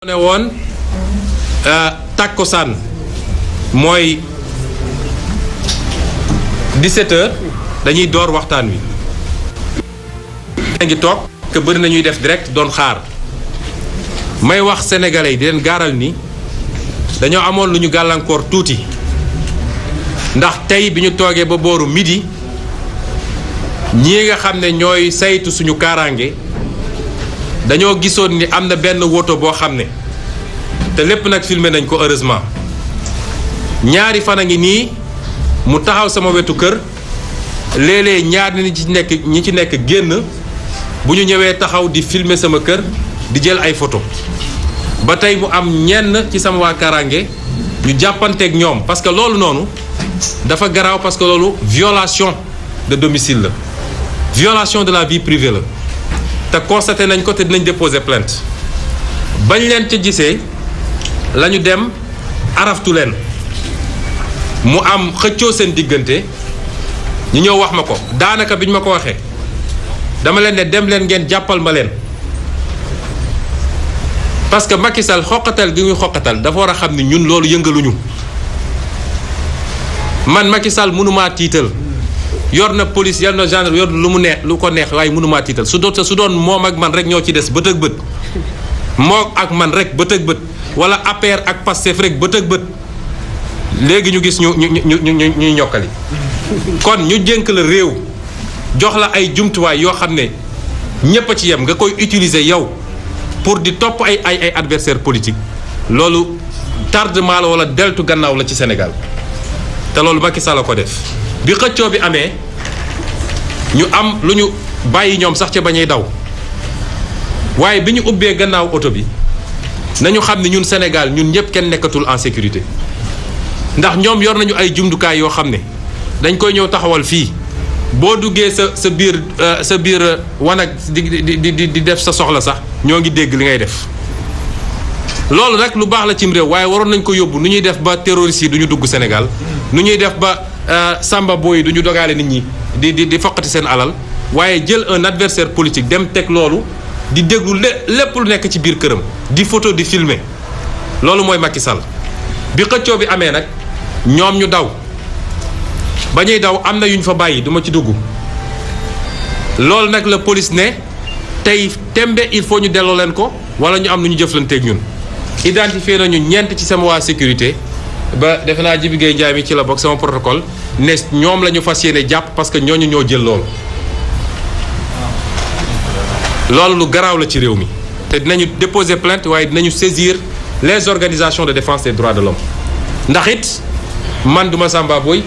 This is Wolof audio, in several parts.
ne woon takkusaan mooy 17h dañuy door waxtaan wi. ngi toog que bëri na ñuy def direct doon xaar may wax sénégalais yi di leen gaaral ni dañoo amoon lu ñu gàllankoor tuuti ndax tey bi ñu toogee ba booru midi ñii nga xam ne ñooy saytu suñu kaaraange dañoo gisoon ni am na benn woto boo xam ne te lépp nag filmé nañ ko heureusement ñaari fan a ngi nii mu taxaw sama wetu kër léeg-léeg ñaar ñi ci nekk génn bu ñu ñëwee taxaw di filmer sama kër di jël ay photo ba tey mu am ñenn ci sama waa kaaraange ñu jàppanteeg ñoom parce que loolu noonu dafa garaaw parce que loolu violation de domicile la violation de la vie privée la te constaté nañ ko te dinañ déposer plainte bañ leen ca gisee la ñu dem araftu leen mu am xëccoo seen diggante ñu ñëw wax ma ko daanaka bi ñu ma ko waxee dama leen ne dem leen ngeen jàppal ma leen parce que Macky Sall xoqatal gi muy xoqatal dafa war a xam ni ñun loolu yëngaluñu man Macky Sall mënumaa tiital yor na police yor na gendarme yor lu mu neex lu ko neex waaye mënumaa tiital su doon moom ak man rek ñoo ci des bët ak bët moo ak man rek bët ak bët wala APR ak Pastef rek bët ak bët léegi ñu gis ñu ñokkali kon ñu jënk la réew jox la ay jumtuwaay yoo xam ne ñépp a ci yem nga koy utiliser yow pour di topp ay adversaire politique loolu tardement la wala deltu gannaaw la ci Sénégal te loolu Macky Sall la ko def bi xëccoo bi amee ñu am lu ñu bàyyi ñoom sax ca bañuy daw waaye bi ñu ubbee gannaaw oto bi nañu xam ne ñun Sénégal ñun ñëpp kenn nekkatul en sécurité ndax ñoom yor nañu ay jumtukaay yoo xam ne dañ koy ñëw taxawal fii boo duggee sa biir wanag di def sa soxla sax ñoo ngi dégg li ngay def loolu nag lu baax la cim réew waaye waroon nañ ko yóbbu nu ñuy def ba terroristes yi du ñu dugg Sénégal nu ñuy def ba samba boy yi du ñu dogaale nit ñi di foqati seen alal waaye jël un adversaire politique dem teg loolu di déglu lépp lu nekk ci biir këram di photo di filmer loolu mooy Macky Sall bi xëccoo bi amee nag ñoom ñu daw ba ñuy daw am na yu ñu fa bàyyi duma ci dugg loolu nag la police ne tey tembe il faut ñu delloo leen ko wala ñu am lu ñu jëflanteeg ñun identifié nañu ñeent ci sama waa sécurité ba defe naa Jibi Gueye Ndiaye mi ci la bokk sama protocole ne ñoom la ñu fas yéene jàpp parce que ñooñu ñoo jël loolu loolu lu garaaw la ci réew mi te dinañu déposer plainte waaye dinañu saisir les organisations de défense des droits de l'homme ndax it man duma samba boy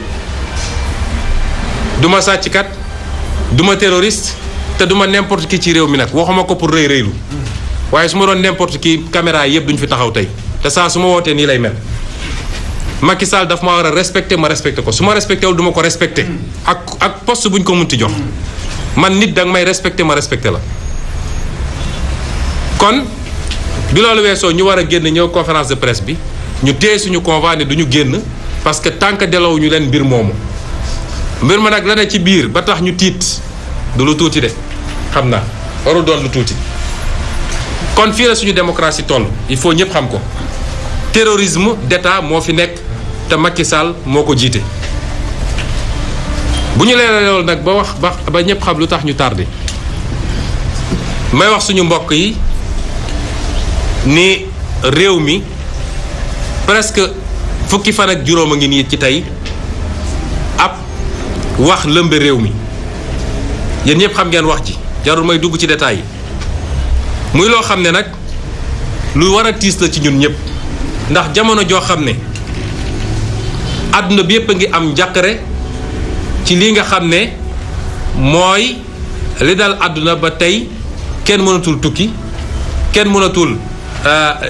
duma sàcckat duma terroriste te duma n'importe qui ci réew mi nag waxuma ko pour rëy rëylu waaye su ma doon n'importe qui caméra yëpp duñu fi taxaw tey te saa su ma wootee nii lay mel Macky Sall daf ma war a respecté ma respecté ko su ma respecté wul du ma ko respecté ak poste bu ñu ko munti jox man nit danga may respecté ma respecté la kon bi loolu weesoo ñu war a génn ñëw conférence de presse bi ñu téye suñu convoi ne du ñu génn parce que tant que delawuñu leen mbir moomu mbir ma nag la ne ci biir ba tax ñu tiit du lu tuuti de xam naa warul doon lu tuuti kon fii la suñu démocratie toll il faut ñëpp xam ko terrorisme d'État moo fi nekk te Macky Sall moo ko jiite bu ñu leeralee loolu nag ba ñëpp xam lu tax ñu tardé may wax suñu mbokk yi ni réew mi presque fukki fan ak juróom a ngi nii ci tey ab wax lëmbe réew mi yéen ñëpp xam ngeen wax ji jarul may dugg ci détails yi muy loo xam ne nag lu war a tiis la ci ñun ñëpp ndax jamono joo xam ne àdduna bi yëpp a ngi am njàqare ci li nga xam ne mooy li dal àdduna ba tey kenn mënatul tukki kenn mënatul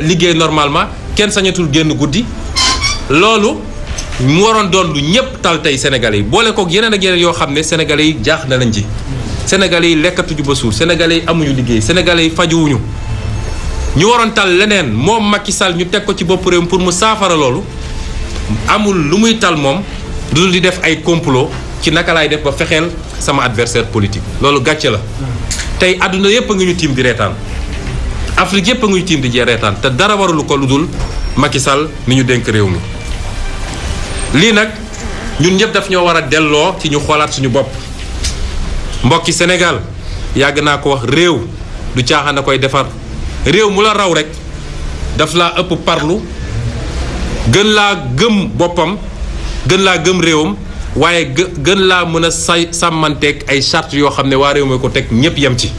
liggéey normalement kenn sañatul génn guddi loolu mu waroon doon lu ñëpp tal tey sénégalais yi boole kook yeneen ak yeneen yoo xam ne sénégalais yi jaax na lañ ci sénégalais yi lekkatuñu ba suur sénégalais yi amuñu liggéey sénégalais yi fajuwuñu ñu waroon tal leneen moom Macky Sall ñu teg ko ci bopp réew pour mu saafara loolu amul lu muy tal moom du di def ay complot ci naka laay def ba fexeel sama adversaire politique loolu gàcce la tey àdduna yépp a ngi ñu tiim di reetaan Afrique yëpp a nguy tiim di jee reetaan te dara warulu ko lu dul Macky Sall mi ñu dénk réew mi. lii nag ñun ñëpp daf ñoo war a delloo ci ñu xoolaat suñu bopp mbokki Sénégal yàgg naa ko wax réew du caaxaan a koy defar réew mu la raw rek daf laa ëpp parlu gën laa gëm boppam gën laa gëm réewam waaye gën laa mën a sàmmanteeg ay charte yoo xam ne waa réew mi ko teg ñëpp yem ci.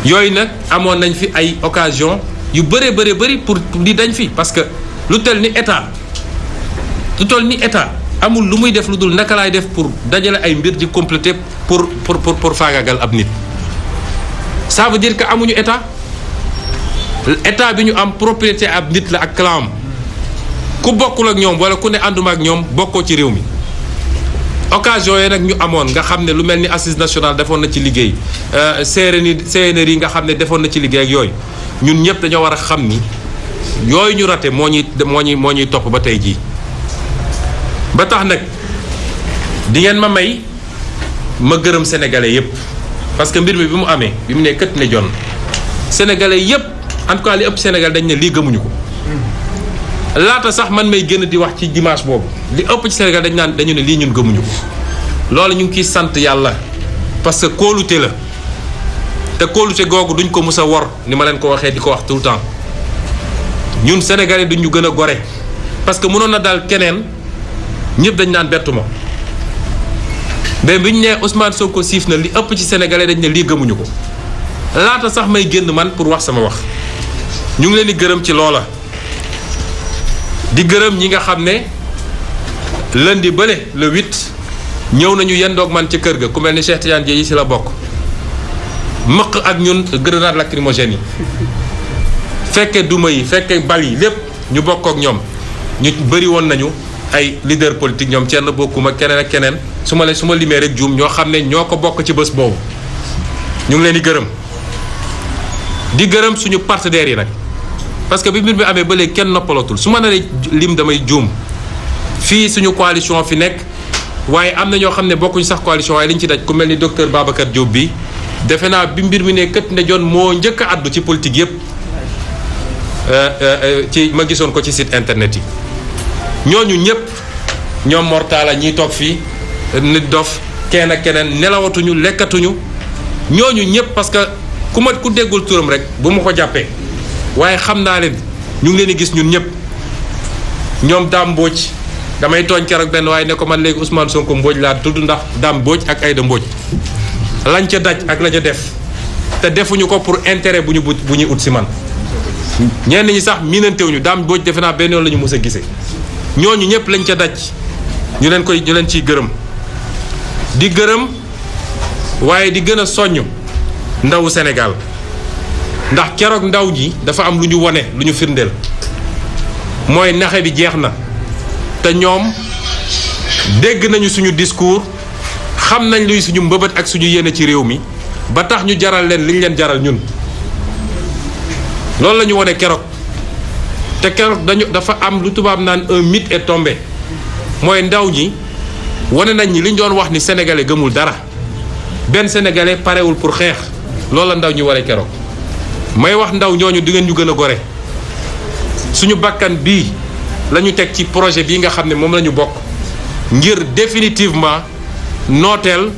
yooyu nag amoon nañ fi ay occasion yu bëree bëri pour di dañ fi parce que lu toll ni état amul lu muy def lu dul naka laay def pour dajale ay mbir di compléter pour faagaagal ab nit. ça veut dire que amuñu état bi ñu am propriété ab nit la ak clan ku bokkul ak ñoom wala ku ne ànduma ak ñoom bokkoo ci réew mi. occasion yi nag ñu amoon nga xam ne lu mel ni assise nationale defoon na ci liggéey CNRI nga xam ne defoon na ci liggéey ak yooyu ñun ñëpp dañoo war a xam ni yooyu ñu raté moo ñuy topp ba tey jii. ba tax nag di ngeen ma may ma gërëm sénégalais yëpp parce que mbir mi bi mu amee bi mu ne kët ne jon sénégalais yëpp en tout cas li ëpp Sénégal dañ ne lii gëmuñu ko. laata sax man may génn di wax ci dimanche boobu li ëpp ci Sénégal dañu ne lii ñun gëmuñu ko loolu ñu ngi ciy sant yàlla parce que kóolute la te kóolute googu duñ ko mus a wor ni ma leen ko waxee di ko wax tout le temps ñun Sénégalais duñ ñu gën a gore parce que mënoon na daal keneen ñëpp dañ naan bettu ma mais bi ñu nee Ousmane Sonko siif na li ëpp ci Sénégalais dañ ne lii gëmuñu ko laata sax may génn man pour wax sama wax ñu ngi leen di gërëm ci loola. di gërëm ñi nga xam ne lundi bële le 8 ñëw nañu yendoog man ci kër ga ku mel ni Cheikh Tidiane Dièye yi si la bokk mëq ak ñun grenade lacrymogène yi fekke duma yi fekke bal yi lépp ñu bokk ak ñoom ñu bëri woon nañu ay leader politique ñoom kenn bokkuma keneen ak keneen su ma limee rek juum ñoo xam ne ñoo ko bokk ci bés boobu ñu ngi leen di gërëm suñu partenaires yi nag. parce que bi mbir mi amee ba léegi kenn noppalatul su ma nee lim damay juum fii suñu coalition fi nekk waaye am na ñoo xam ne bokkuñu sax coalition waaye liñ ci daj ku mel ni docteur Babacar Diop bi defe naa bi mbir mi ne kët ne jon moo njëkk a addu ci politique yëpp ci ma gisoon ko ci site internet yi. ñooñu ñëpp ñoom Mortala ñiy toog fii nit dof kenn ak keneen nelawatuñu lekkatuñu ñooñu ñëpp parce que ku déggul turam rek bu ma ko jàppee. waaye xam naa leen ñu ngi leen di gis ñun ñëpp ñoom Dame Mbodj damay tooñ keroog benn waaye ne ko man léegi Ousmane Sonko Mbodj laa tudd ndax Dame Mbodj ak Aïda Mbodj lañ ca daj ak la ca def te defuñu ko pour intérêt bu ñuy ut si man ñenn ñi sax miinantewuñu Dame Mbodj defe naa benn yoon la ñu mës a gisee ñooñu ñëpp lañ ca daj ñu leen ciy gërëm di gërëm waaye di gën a soññ ndawu Sénégal. ndax keroog ndaw ñi dafa am lu ñu wone lu ñu firndeel mooy naxe bi jeex na te ñoom dégg nañu suñu discours xam nañ luy suñu mbëbët ak suñu yéene ci réew mi ba tax ñu jaral leen liñ leen jaral ñun loolu la ñu wone keroog te keroog dafa am lu tubaab naan un mythe est tombé mooy ndaw ñi wane nañ ñi liñ doon wax ni sénégalais gëmul dara benn sénégalais parewul pour xeex loolu la ndaw ñi waree keroog. may wax ndaw ñooñu di ngeen ñu gën a gore suñu bakkan bii la ñu teg ci projet bii nga xam ne moom la ñu bokk ngir définitivement nooteel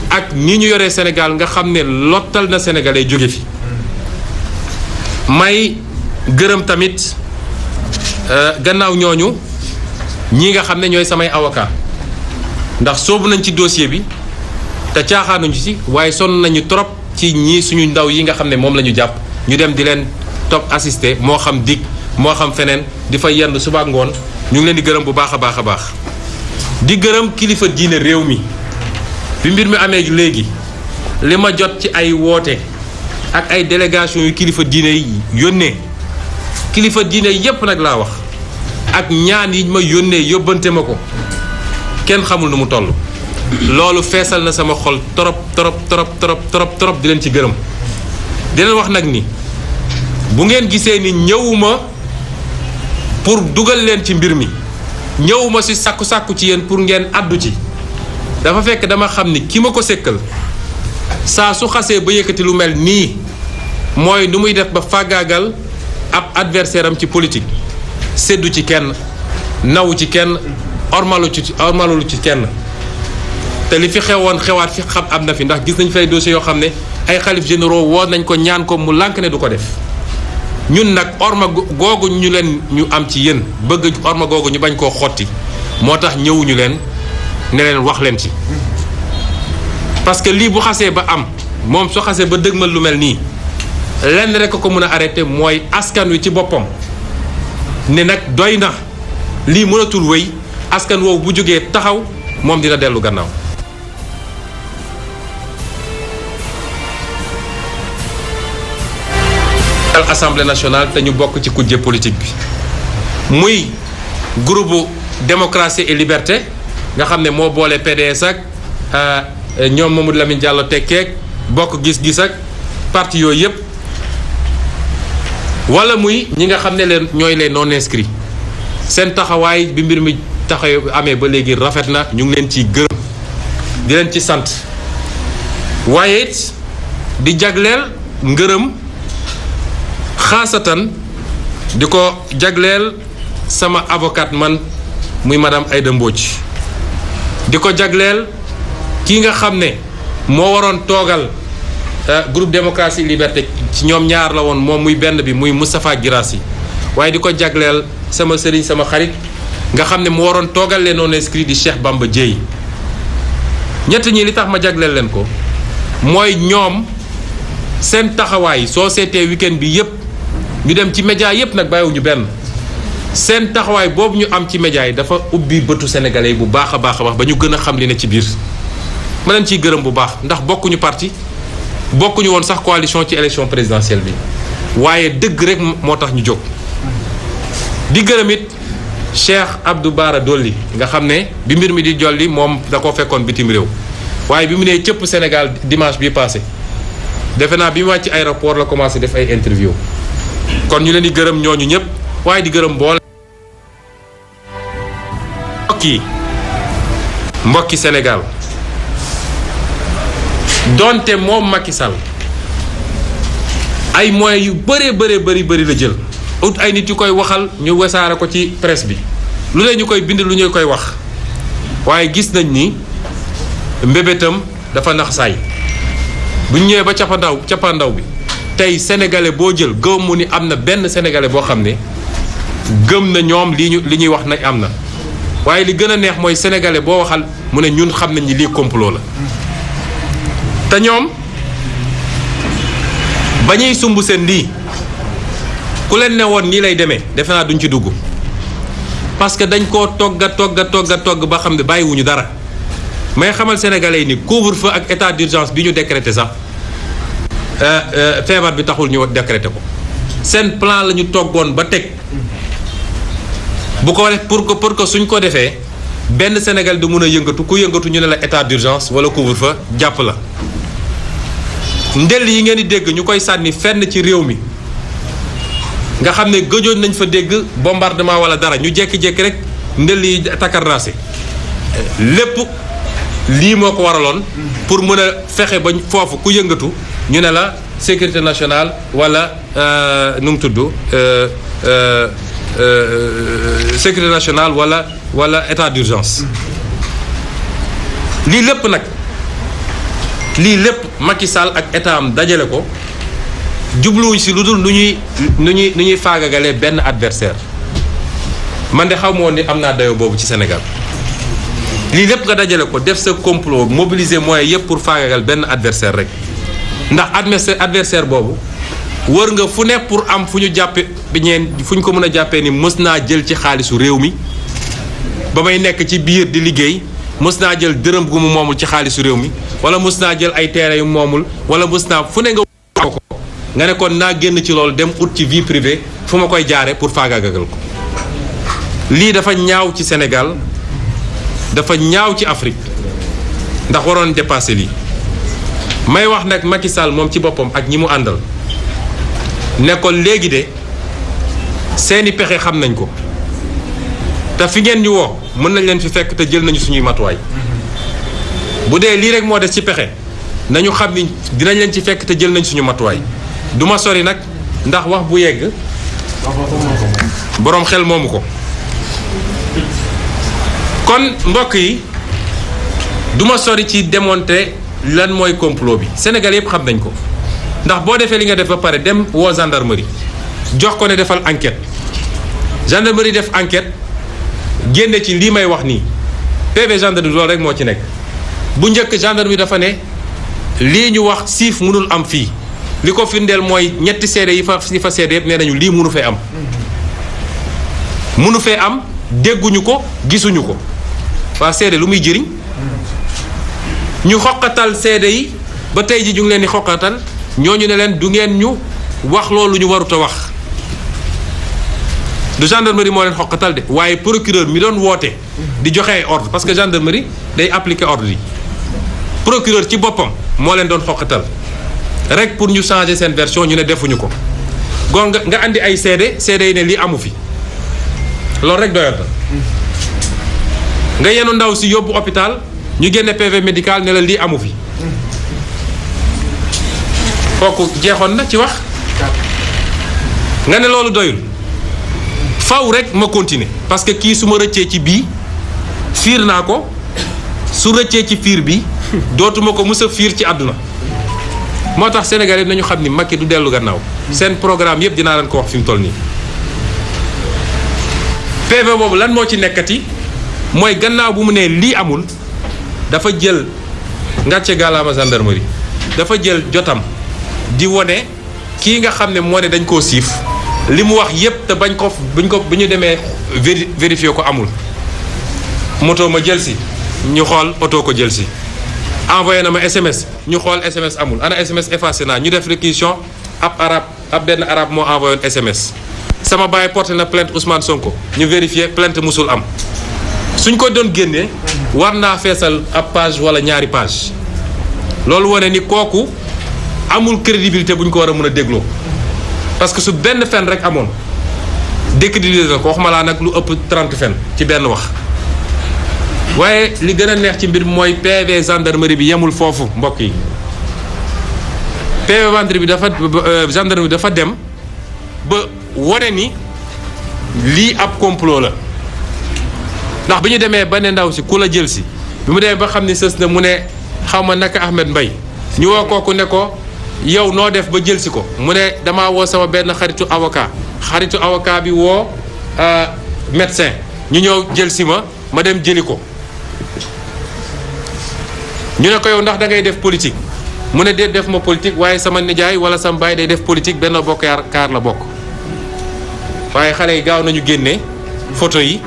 ak ni ñu yoree Sénégal nga xam ne lottal na sénégalais jóge fi may gërëm tamit gannaaw ñooñu ñii nga xam ne ñooy samay avocat ndax soobu nañ ci dossier bi te caaxaanuñu ci waaye sonn nañu trop ci ñii suñu ndaw yi nga xam ne moom la ñu jàpp ñu dem di leen topp assister moo xam dig moo xam feneen di fa yenn suba ngoon ñu ngi leen di gërëm bu baax a baax a baax di gërëm kilifa diine réew mi bi mbir mi amee léegi li ma jot ci ay woote ak ay délégation yu kilifa diine yi yónnee kilifa diine yépp nag laa wax ak ñaan yi ma yónnee yóbbante ma ko kenn xamul nu mu toll loolu feesal na sama xol trop trop di leen ci gërëm di leen wax nag ni bu ngeen gisee ni ñëwuma pour dugal leen ci mbir mi ñëwuma ci sàkku ci yéen pour ngeen àddu ci dafa fekk dama xam ni ki ma ko sekkal saa su xasee ba yëkkati lu mel nii mooy nu muy def ba fàggaagal ab adversaire am ci politique séddu ci kenn nawu ci kenn ormalu ci kenn te li fi xewoon xewaat fi xam am na fi ndax gis nañ fay dossiers yoo xam ne ay xalif généraux woon nañ ko ñaan ko mu lànk ne du ko def ñun nag orma googu ñu am ci yéen bëgg orma googu ñu bañ koo xotti moo tax ñëwuñu leen ne leen wax leen ci parce que lii bu xasee ba am moom soo xasee ba dëgmal lu mel nii lenn rek ko mën a arrêté mooy askan wi ci boppam ne nag doy na lii mënatul wéy askan woowu bu jógee taxaw moom dina dellu gannaaw. Assemblée nationale te ñu bokk ci kujje politique bi muy groupe démocratie et liberté nga xam ne moo boole PDS ak ñoom Mamadou Lamine Diallo tekkeek bokk gis-gis ak parti yooyu yëpp wala muy ñi nga xam ne leen ñooy les non inscrits seen taxawaay bi mbir mi taxaw amee ba léegi rafet na ñu ngi leen ciy gërëm di leen ci sant waaye it di jagleel ngërëm xaasatan di ko jagleel sama avocat man muy madame Aïda Mbodj di ko jagleel kii nga xam ne moo waroon toogal groupe démocratie liberté ci ñoom ñaar la woon moom muy benn bi muy Moustapha Guirassy waaye di ko jagleel sama sëriñ sama xarit nga xam ne mu waroon toogal leen non inscrit di Cheikh Bamba Dièye ñett ñi li tax ma jagleel leen ko mooy ñoom seen taxawaay soo seetee week-end bi yépp ñu dem ci média yépp nag bàyyiwuñu benn seen taxawaay boobu ñu am ci média yi dafa ubbi bëtu sénégalais yi bu baax a baax a baax ba ñu gën a xam li ne ci biir ma leen ciy gërëm bu baax ndax bokkuñu parti bokkuñu woon sax coalition ci élection présidentielle bi waaye dëgg rek moo tax ñu jóg di gërëm it Cheikh Abdou Bara Dolly nga xam ne bi mbir mi di jolli moom da ko fekkoon bitim réew waaye bi mu nee cëpp Sénégal dimanche bi passé defe naa bi mu wàcc aéroport la commencé def ay interview kon ñu leen di gërëm ñooñu ñëpp waaye di gërëm mboole mbokki Sénégal donte moom Macky Sall ay moyens yu bëri la jël ut ay nit yu koy waxal ñu wesaare ko ci presse bi lu ne ñu koy bind lu ñu koy wax waaye gis nañ ni mbébétam dafa nax saay bu ñu ñëwee ba cappaandaw bi tey sénégalais boo jël gëm mu ni am na benn sénégalais boo xam ne gëm na ñoom li ñuy wax na am na waaye li gën a neex mooy sénégalais boo waxal mu ne ñun xam nañ ni lii complot la te ñoom ba ñuy sumb seen lii ku leen ne woon nii lay demee defe naa duñ ci dugg parce que dañ koo togg ba xam ne bàyyiwuñu dara may xamal sénégalais yi ni couvre-feu ak état d'urgence bi ñu décrété sax feebar bi taxul ñu décrété ko seen plan la ñu toggoon ba teg bu ko def pour que suñ ko defee benn Sénégal du mun a yëngatu ku yëngatu ñu ne la état d'urgence wala couvre-feu jàpp la ndel yi ngeen di dégg ñu koy sànni fenn ci réew mi nga xam ne gëjoon nañ fa dégg bombardement wala dara ñu jékki-jékki rek ndel yi takarnaase lépp lii moo ko waraloon pour mën a fexe ba foofu ku yëngatu ñu ne la sécurité nationale wala nu mu tudd sécurité nationale wala état d'urgence lii lépp nag Macky Sall ak état am dajale ko jubluwuñ si lu dul nu ñuy faagagalee benn adversaire man de xaw ma woon ni am naa dayoo boobu ci Sénégal lii lépp nga dajale ko def sa complot mobiliser moyens yëpp pour faagagal benn adversaire rek ndax adversaire boobu wër nga fu ne pour am fu ñu jàppe fu ñu ko mën a jàppee ni mës naa jël ci xaalisu réew mi ba may nekk ci biir di liggéey mës naa jël dërëm gu mu moomul ci xaalisu réew mi wala mës naa jël ay terrain yu moomul wala mës naa fu ne nga ko nga ne kon naa génn ci loolu dem ut ci vie privée fu ma koy jaare pour faagagal ko lii dafa ñaaw ci Sénégal dafa ñaaw ci Afrique ndax waroon dépasser lii may wax nag Macky Sall moom ci boppam ak ñi mu àndal ne ko léegi de seeni pexe xam nañ ko te fi ngeen ñu woo mën nañ leen fi fekk te jël nañu suñuy matuwaay bu dee lii rek moo des ci pexe nañu xam ni dinañ leen ci fekk te jël nañ suñu matuwaay du ma sori nag ndax wax bu yegg boroom xel moomu ko. kon mbokk yi du ma sori ci démontrer lan mooy complot bi Sénégal yëpp xam nañ ko ndax boo defee li nga def ba pare dem woo gendarmerie jox ko ne defal enquête gendarmerie def enquête génne ci lii may wax nii PV gendarmerie loolu rek moo ci nekk. bu njëkk gendarmerie dafa ne lii ñu wax siif mënul am fii li ko firndeel mooy ñetti seede yi fa seede yëpp nee nañu lii mënu fee am. mënu fee am dégguñu ko gisuñu ko waa seede lu muy jëriñ ñu xoqatal seede yi ba tey ji ñu ngi leen di xoqatal ñooñu ne leen du ngeen ñu wax loolu ñu warut a wax du gendarmerie moo leen xoqatal de waaye procureur mi doon woote di joxe ay ordre parce que gendarmerie day appliquer ordre yi procureur ci boppam moo leen doon xoqatal rek pour ñu changer seen version ñu ne defuñu ko gon nga andi ay seede yi ne lii amu fi loolu rek doyat nga yenu ndaw si yóbbu hôpital ñu génne PV médical ne la lii amu fi kooku jeexoon na ci wax nga ne loolu doyul faw rek ma continuer parce que kii su ma rëccee ci bii fiir naa ko su rëccee ci fiir bi dootuma ko mës a fiir ci àdduna moo tax Sénégalais nañu xam ni Macky du dellu gannaaw seen programme yëpp dinaa leen ko wax fi mu toll nii PV boobu lan moo ci nekkati mooy gannaaw bu mu nee lii amul dafa jël ngàcce gàllaama gendarmerie dafa jël jotam di wone kii nga xam ne moo ne dañ koo siif li mu wax yépp te bañ ko bu ñu demee vérifier ko amul moto ma jël si ñu xool oto ko jël si envoyé na ma SMS ñu xool SMS amul ana SMS effacé naa ñu def réquisition ab benn arabe moo envoyé woon SMS sama baay porté na plainte Ousmane Sonko ñu vérifier plainte musul am suñ ko doon génnee war naa feesal ab page wala ñaari page loolu wane ni kooku amul crédibilité bu ñu ko war a mën a dégloo parce que su benn fen rek amoon décrédibiliser ko waxuma laa nag lu ëpp 30 fen ci benn wax waaye li gën a neex ci mbir mooy PV gendarmerie bi yemul foofu mbokk yi PV gendarmerie bi dafa dem ba wane ni lii ab complot la ndax bi ñu demee ba ne ndaw si ku la jël si bi mu demee ba xam ni sës na mu ne xaw ma naka Ahmed Mbaye ñu woo kooku ne ko yow noo def ba jël si ko mu ne damaa woo sama benn xaritu avocat bi woo médecin ñu ñëw jël si ma dem jëli ko ñu ne ko yow ndax da ngay def politique mu ne de def ma politique waaye sama nijaay wala sama baay day def politique benn bokk yaakaar la bokk waaye xale yi gaaw nañu génne photo yi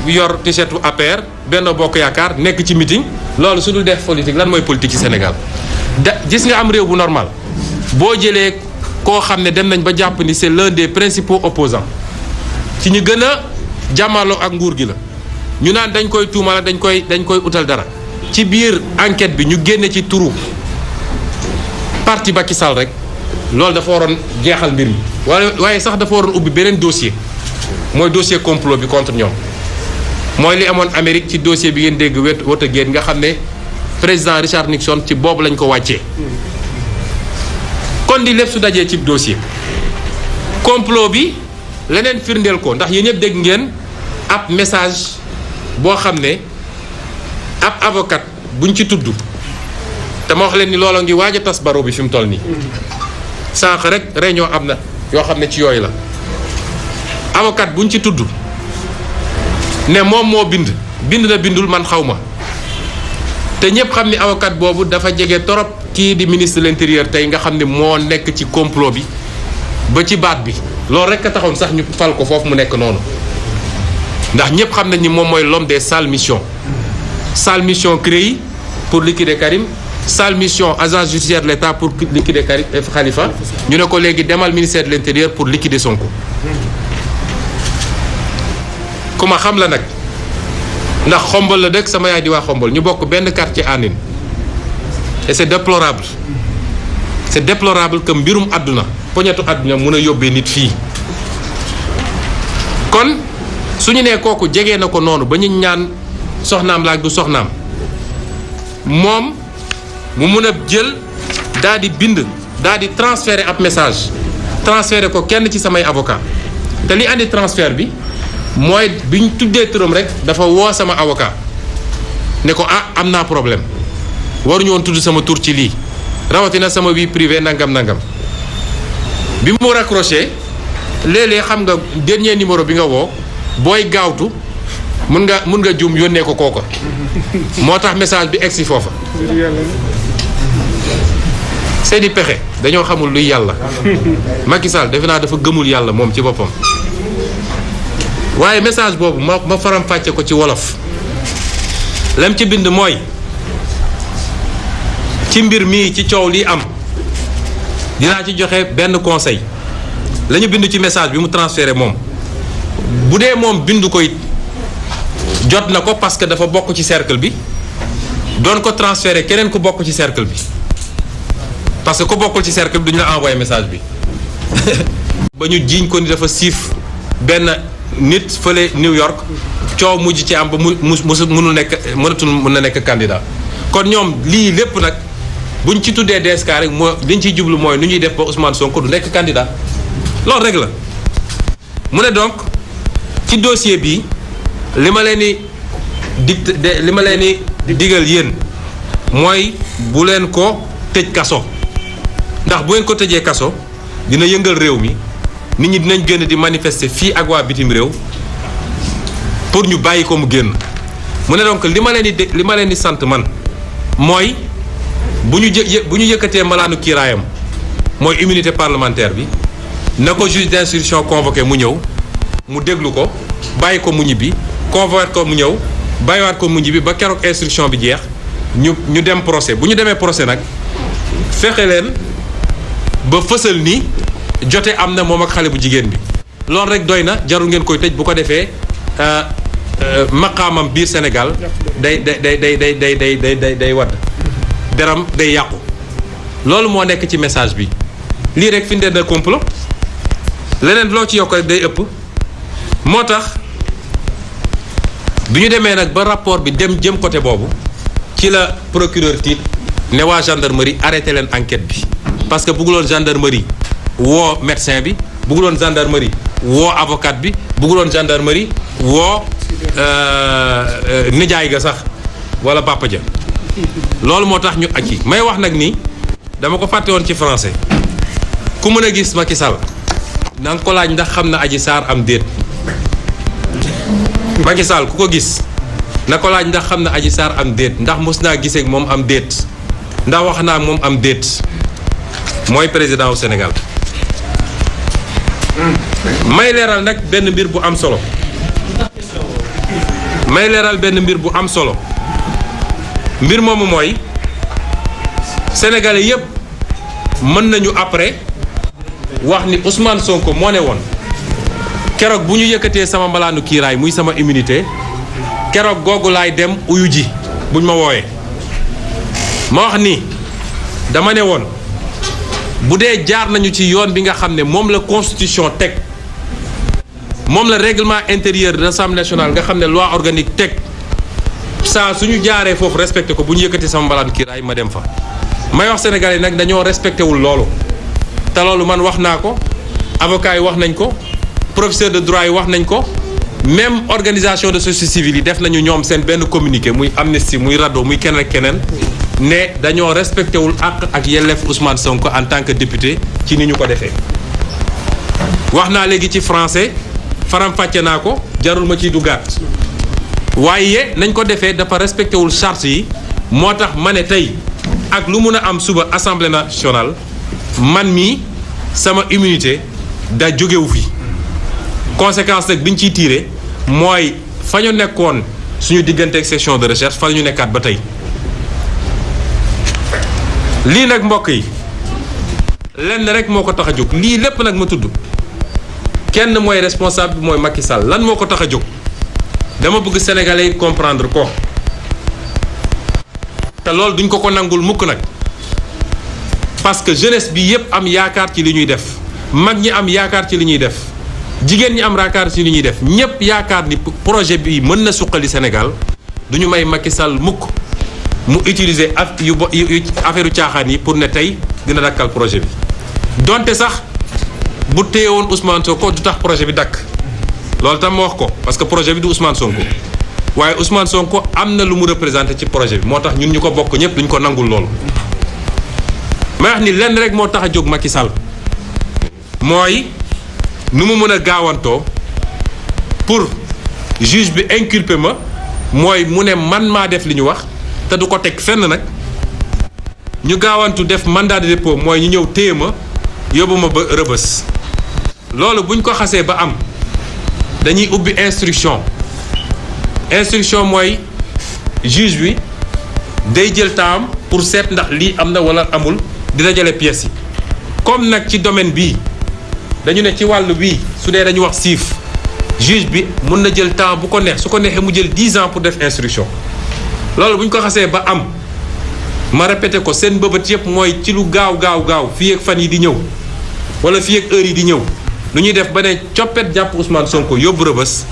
yor t-shirt APR benn bokk yaakaar nekk ci meeting loolu su dul def politique lan mooy politique ci Sénégal gis nga am réew bu normal boo jëlee koo xam ne dem nañ ba jàpp ni c'est l'un des principaux opposants ci ñu gën a jàmmaloo ak nguur gi la ñu naan dañ koy tuumala dañ koy utal dara ci biir enquête bi ñu génne ci turu parti Macky Sall rek loolu dafa waroon jeexal mbir mi waaye sax dafa waroon ubbi beneen dossier mooy dossier complot bi contre ñoom mooy li amoon Amérique ci dossier bi ngeen dégg Watergate nga xam ne président Richard Nixon ci boobu lañ ko wàccee kon di lépp su dajee ci dossier complot bi leneen firndeel ko ndax yéen ñëpp dégg ngeen ab message boo xam ne ab avocat buñ ci tudd te ma wax leen ni looloo ngi waaj a tas baro bi fi mu toll nii sànq rek réunion am na yoo xam ne ci yooyu la avocat buñ ci tudd ne moom moo bind na bindul man xaw ma te ñëpp xam ni avocat boobu dafa jege torop kii di ministre de l'intérieur tey nga xam ne moo nekk ci complot bi ba ci baat bi loolu rek a taxoon sax ñu fal ko foofu mu nekk noonu ndax ñëpp xam nañ ni moom mooy l'homme des sales missions sale mission CREI pour liquider Karim sale mission agence judiciaire de l'État pour liquider Karim Khalifa ñu ne ko léegi demal ministère de l'intérieur pour liquider Sonko ku ma xam la nag ndax xombal la dëkk sama yaay di waa xombal ñu bokk benn quartier Anine et c'est déplorable que mbirum àdduna poñetu àdduna mun a yóbbee nit fii kon su ñu nee kooku jege na ko noonu ba ñu ñaan soxnaam la ak du soxnaam moom mu mun a jël daal di bind daal di transférer ab message transférer ko kenn ci samay avocat te li andi transfert bi mooy bi ñu tuddee turam rek dafa woo sama avocat ne ko am naa problème waruñu woon tudd sama tur ci lii rawatina sama vie privée nangam bi mu raccroché léeg-léeg xam nga dernier numéro bi nga woo booy gaawtu mun nga juum yónnee ko kooka moo tax message bi egsi foofa seeni pexe dañoo xamul luy yàlla Macky Sall defe naa dafa gëmul yàlla moom ci boppam waaye message boobu ma faram fàcce ko ci wolof lam ci bind mooy ci mbir mii ci coow lii am dinaa ci joxe benn conseil la ñu bind ci message bi mu transféré moom bu dee moom bindu ko it jot na ko parce que dafa bokk ci cercle bi doon ko transféré keneen ku bokk ci cercle bi parce que ku bokkul ci cercle bi duñu la envoyé message bi ba ñu jiiñ ko ni dafa siif benn nit fële New York coow mujj ci am ba mën na nekk candidat kon ñoom lii lépp nag buñ ci tuddee DSK rek moo liñ ciy jublu mooy nu ñuy def ba Ousmane Sonko du nekk candidat loolu rek la mu ne donc ci dossier bi li ma leen di digal yéen mooy bu leen ko tëj kaso ndax bu ngeen ko tëjee kaso dina yëngal réew mi nit ñi dinañ génn di manifester fii ak waa bitim réew pour ñu bàyyi ko mu génn mu ne donc li ma leen di sant man mooy bu ñu yëkkatee malaanu kiiraayam mooy immunité parlementaire bi na ko juge d'instruction convoqué mu ñëw mu déglu ko bàyyi ko mu ñibbi convoqué ko mu ñëw bàyyiwaat ko mu ñibbi ba keroog instruction bi jeex ñu dem procès bu ñu demee procès nag fexe leen ba fësal ni jote am na moom ak xale bu jigéen bi loolu rek doy na jarul ngeen koy tëj bu ko defee maqaamam biir Sénégal day wadd deram day yàqu loolu moo nekk ci message bi lii rek fi ndee na complot leneen loo ci yokk rek day ëpp moo tax bi ñu demee nag ba rapport bi jëm côté boobu ci la procureur tiit ne waa gendarmerie arrêté leen enquête bi parce que bëgguloon gendarmerie woo médecin bi bëgguloon gendarmerie woo avocat bi bëgguloon gendarmerie woo nijaay ga sax wala papa ja loolu moo tax ñu acci may wax nag ni dama ko fàtte woon ci français ku mën a gis Macky Sall na nga ko laaj ndax xam na Adji Sarr am déet Macky Sall ku ko gis na ko laaj ndax xam na Adji Sarr am déet ndax mos naa gisee ak moom am déet ndax wax naa moom am déet mooy président wu Sénégal may leeral nag benn mbir bu am solo mbir moomu mooy sénégalais yépp mën nañu après wax ni Ousmane Sonko moo ne woon keroog bu ñu yëkkatee sama mbalaanu kiiraay muy sama immunité keroog googu laay dem uyu ji buñ ma woowee ma wax ni dama ne woon bu dee jaar nañu ci yoon bi nga xam ne moom la constitution teg moom la règlement intérieur de l'Assemblée nationale nga xam ne loi organique teg saa suñu jaaree foofu respecté ko bu ñu yëkkati sama mbalaanu kiiraay ma dem fa may wax sénégalais nag dañoo respecté wul loolu te loolu man wax naa ko avocat yi wax nañ ko professeur de droit yi wax nañ ko même organisation de société civile yi def nañu ñoom seen benn communiqué muy Amnesty muy RADDHO muy keneen ak keneen ne dañoo respecté wul àq ak yelleef Ousmane Sonko en tant que député ci ni ñu ko defee. wax naa léegi ci français faram-fàcce naa ko jarul ma ciy duggaat waaye nañ ko defee dafa respecté wul charte yi moo tax ma ne tey ak lu mun a am suba assemblée nationale man mii sama immunité da jógewu fi conséquence nag bi ñu ciy tiire mooy fa ñu nekkoon suñu diggante ak section de recherche fa ñu nekkaat ba tey lii nag mbokk yi lenn rek moo ko tax a jóg lii lépp nag ma tudd kenn mooy responsable bi mooy Macky Sall lan moo ko tax a jóg dama bëgg sénégalais yi comprendre ko te loolu duñ ko nangul mukk nag parce que jeunesse bi yépp am yaakaar ci li ñuy def mag ñi am yaakaar ci li ñuy def jigéen ñi am yaakaar ci li ñuy def ñépp yaakaar ni projet bi mën na suqali Sénégal duñu may Macky Sall mukk mu utiliser affaire caaxaan yi pour ne tey dina dakkal projet bi donte sax bu téye woon Ousmane Sonko du tax projet bi dakk loolu tam ma wax ko parce que projet bi du Ousmane Sonko waaye Ousmane Sonko am na lu mu représenté ci projet bi moo tax ñun ñu ko bokk ñëpp duñ ko nangul loolu. may wax ni lenn rek moo tax a jóg Macky Sall mooy nu mu mën a gaawantoo pour juge bi inculpé ma mooy mu ne man maa def li ñu wax te du ko teg fenn nag ñu gaawantu def mandat de dépôt mooy ñu ñëw téye ma yóbbu ma ba rëbës loolu buñ ko xasee ba am dañuy ubbi instruction mooy juge bi day jël temps pour seet ndax lii am na wala amul di dajale pièces yi comme nag ci domaine bii dañu ne ci wàllu bii su dee dañu wax siif juge bi mun na jël temps bu ko neex su ko neexee mu jël 10 ans pour def instruction loolu bu ñu ko xasee ba am ma répété ko seen bëbët yëpp mooy ci lu gaaw fii ak fan yi di ñëw wala fii ak heure yi di ñëw lu ñuy def ba ne coppet jàpp Ousmane Sonko yóbbu rëbës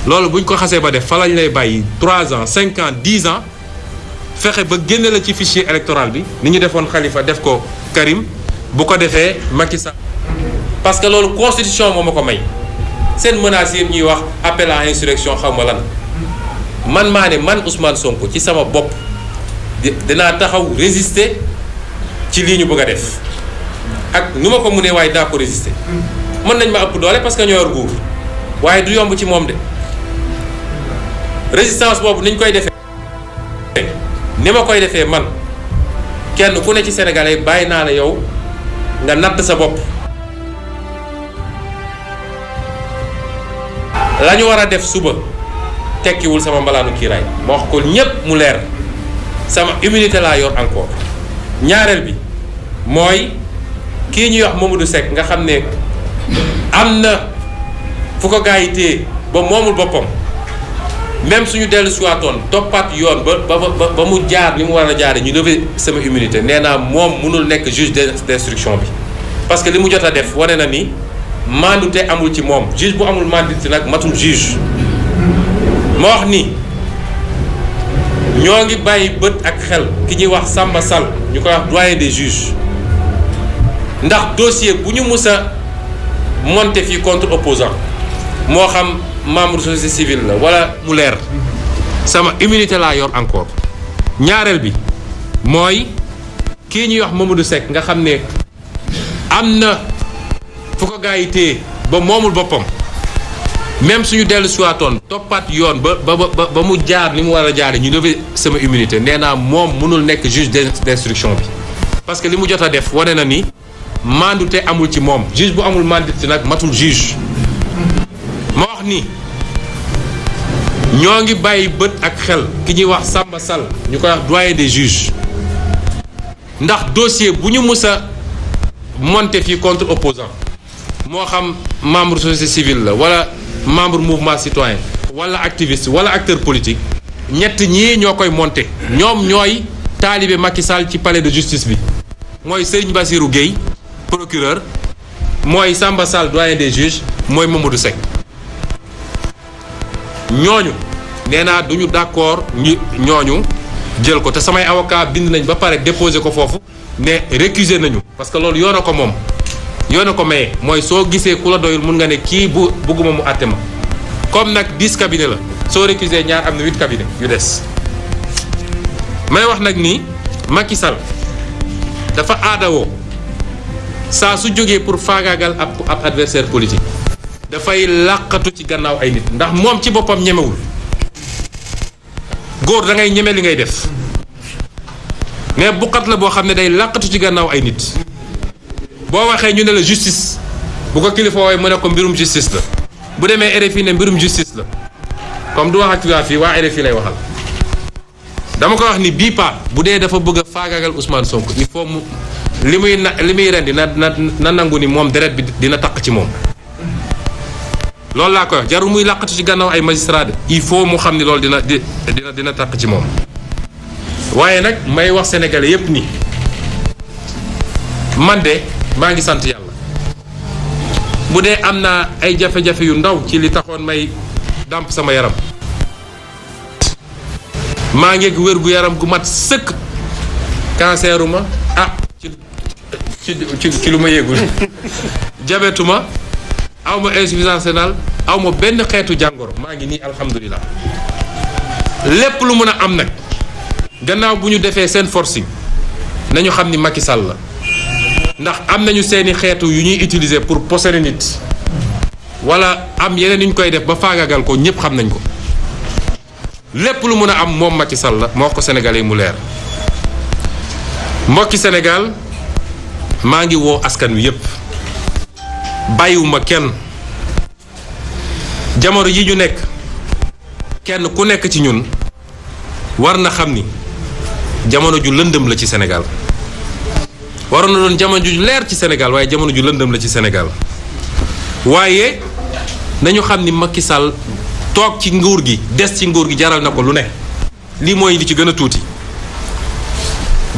loolu bu ñu ko xasee ba def fa lañ lay bàyyi 3 ans 5 ans 10 ans fexe ba génne la ci fichier électoral bi ni ñu defoon Khalifa def ko Karim bu ko defee Macky Sall parce que loolu constitution moo ma ko may seen menaces yëpp ñuy wax appel à insurrection xaw ma lan man maa ne man Ousmane Sonko ci sama bopp dinaa taxaw résister ci lii ñu bëgg a def ak nu ma ko mënee waaye daa ko résister mën nañ ma ëpp doole parce que ñoo yor nguur waaye du yomb ci moom de résistance boobu niñ koy defee ni ma koy defee man kenn ku ne ci Sénégalais bàyyi naa la yow nga natt sa bopp la ñu war a def suba tekkiwul sama mbalaanu kiiraay ma wax ko ñépp mu leer sama immunité laa yor encore ñaareel bi mooy kii ñuy wax Mamadou Seck nga xam ne am na fu ko gaa yi téye ba moomul boppam même suñu dellu siwaatoon toppaat yoon ba mu jaar ni mu war a jaare ñu lever sama immunité nee naa moom mënul nekk juge d'instruction bi parce que li mu jot a def wane na ni mandute amul ci moom juge bu amul mandute nag matul juge ma wax ni ñoo ngi bàyyi bët ak xel ki ñuy wax Samba Sall ñu koy wax doyen des juges ndax dossier bu ñu mus a monter fii contre opposant moo xam membre société civile la wala mu leer sama immunité laa yor encore ñaareel bi mooy kii ñuy wax Mamadou Seck nga xam ne am na fu ko gaa yi téye ba moomul boppam même suñu dellu siwaatoon toppaat yoon ba mu jaar ni mu war a jaare ñu lever sama immunité nee naa moom mënul nekk juge d'instruction bi parce que li mu jot a def wane na ni mandute amul ci moom juge bu amul mandute nag matul juge ma wax ni ñoo ngi bàyyi bët ak xel ki ñuy wax Samba Sall ñu koy wax doyen des juges ndax dossier bu ñu mus a monter fii contre opposant moo xam membre société civile la wala membre mouvement citoyen wala activiste wala acteur politique ñett ñii ñoo koy monter ñoom ñooy taalibe Macky Sall ci palais de justice bi mooy Serigne Bassirou Gueye procureur mooy Samba Sall doyen des juges mooy Mamadou Seck ñooñu nee naa duñu d'accord ñooñu jël ko te samay avocat bind nañ ba pare déposé ko foofu ne récuser nañu parce que loolu yoon a ko moom yoon a ko maye mooy soo gisee ku la doyul mun nga ne kii bëgguma mu àtte ma comme nag 10 cabinet la soo récuser ñaar am na 8 cabinet yu des may wax nag ni Macky Sall dafa aadawoo saa su jógee pour faagaagal ab adversaire politique dafay làqatu ci gannaaw ay nit ndax moom ci boppam ñemewul góor da ngay ñeme li ngay def mais buqat la boo xam ne day làqatu ci gannaaw ay nit boo waxee ñu ne la justice bu ko kilifa wooye mu ne ko mbirum justice la bu demee RFI ne mbirum justice la comme du wax ak tubaab fii waa RFI lay waxal dama ko wax ni bii pa bu dee dafa bëgg a faagaagal Ousmane Sonko il faut mu li muy rendi na nangu ni moom deret bi dina taq ci moom loolu laa koy wax jarul muy làqatu ci gannaaw ay magistrat il faut mu xam ni loolu dina taq ci moom waaye nag may wax sénégalais yépp ni man de maa ngi sant yàlla bu dee am naa ay jafe-jafe yu ndaw ci li taxoon may dàmp sama yaram maa ngi wér gu yaram gu mat sëkk canceru ma ci lu ma yéegul jabetuma aw ma insuffisance rénale aw ma benn xeetu jàngoro maa ngi nii alhamdulilah lépp lu mën a am nag gannaaw bu ñu defee seen forcing nañu xam ni Macky Sall la ndax am nañu seeni xeetu yu ñuy utiliser pour posséder nit wala am yeneen yu ñu koy def ba faagagal ko ñëpp xam nañ ko lépp lu mën a am moom Macky Sall la moo wax ko Sénégalais yi mu leer mbokki Sénégal maa ngi woo askan wi yëpp bàyyiwuma kenn jamono yi ñu nekk kenn ku nekk ci ñun war na xam ni jamono ju lëndëm la ci Sénégal waroon na doon jamono ju leer ci Sénégal waaye jamono ju lëndëm la ci Sénégal waaye nañu xam ni Macky Sall toog ci nguur gi des ci nguur gi jaral na ko lu ne lii mooy li ci gën a tuuti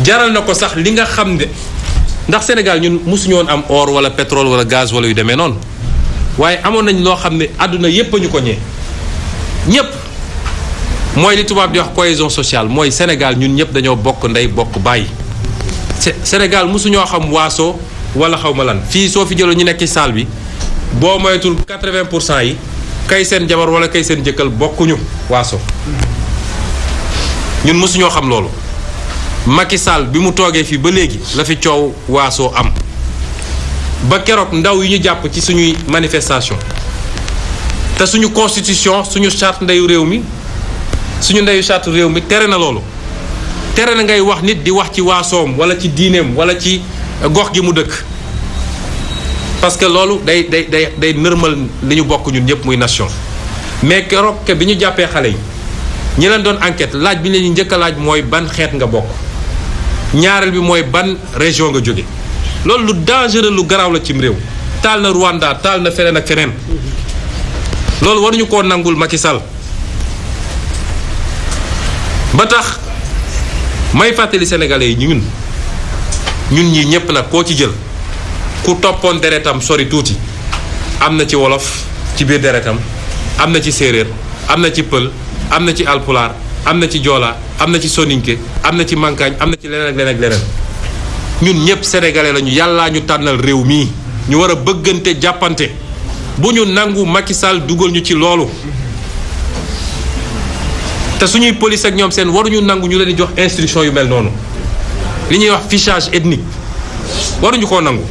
jaral na ko sax li nga xam ne ndax Sénégal ñun mosuñu woon am or wala pétrole wala gaz wala yu demee noonu waaye amoon nañ loo xam ne àdduna yépp a ñu ko ñee ñépp mooy li tubaab di wax cohésion sociale mooy Sénégal ñun ñëpp dañoo bokk ndey bokk bàyyi Sénégal mosuñoo xam waaso wala xaw ma lan fii soo fi jëloon ñu nekk ci salle bi boo moytul 80% yi kay seen jabar wala kay seen jëkkal bokkuñu waaso ñun mosuñoo xam loolu Macky Sall bi mu toogee fii ba léegi la fi coow waasoo am ba keroog ndaw yi ñu jàpp ci suñuy manifestation te suñu constitution suñu charte ndeyu réew mi suñu ndeyu charte réew mi tere na loolu tere na ngay wax nit di wax ci waasoom wala ci diineem wala ci gox gi mu dëkk parce que loolu day nërmal li ñu bokk ñun ñëpp muy nation mais keroog bi ñu jàppee xale yi ñi leen doon enquête laaj bi ñu leen njëkk a laaj mooy ban xeet nga bokk ñaareel bi mooy ban région nga jóge loolu lu dangereux lu garaaw la cim réew taal na Rwanda taal na feneen ak feneen loolu waruñu koo nangul Macky Sall ba tax may fàttali sénégalais yi ñun ñii ñëpp nag koo ci jël ku toppoon deretam sori tuuti am na ci wolof ci biir deretam am na ci séeréer am na ci pël am na ci alpulaar am na ci joola am na ci soninke am na ci mankaañ am na ci leneen ak leneen ak leneen ñun ñëpp sénégalais lañu yàllaa ñu tànnal réew mii ñu war a bëggante jàppante bu ñu nangu Macky Sall dugal ñu ci loolu te suñuy police ak ñoom seen waruñu nangu ñu leen di jox instruction yu mel noonu li ñuy wax fichage ethnique waruñu koo nangu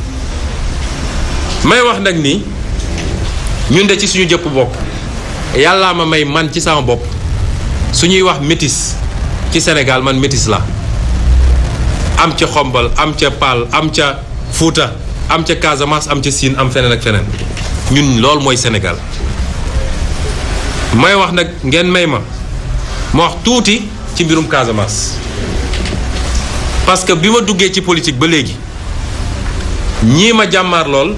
may wax nag ni ñun de ci suñu jëpp bopp yàllaa ma may man ci sama bopp suñuy wax métis ci Sénégal man métis la am ca xombal am ca Paal am ca Fuuta am ca Casamance am ca Siin am feneen ak feneen ñun loolu mooy Sénégal may wax nag ngeen may ma wax tuuti ci mbirum Casamance parce que bi ma duggee ci politique ba léegi ñii ma jàmmaar lool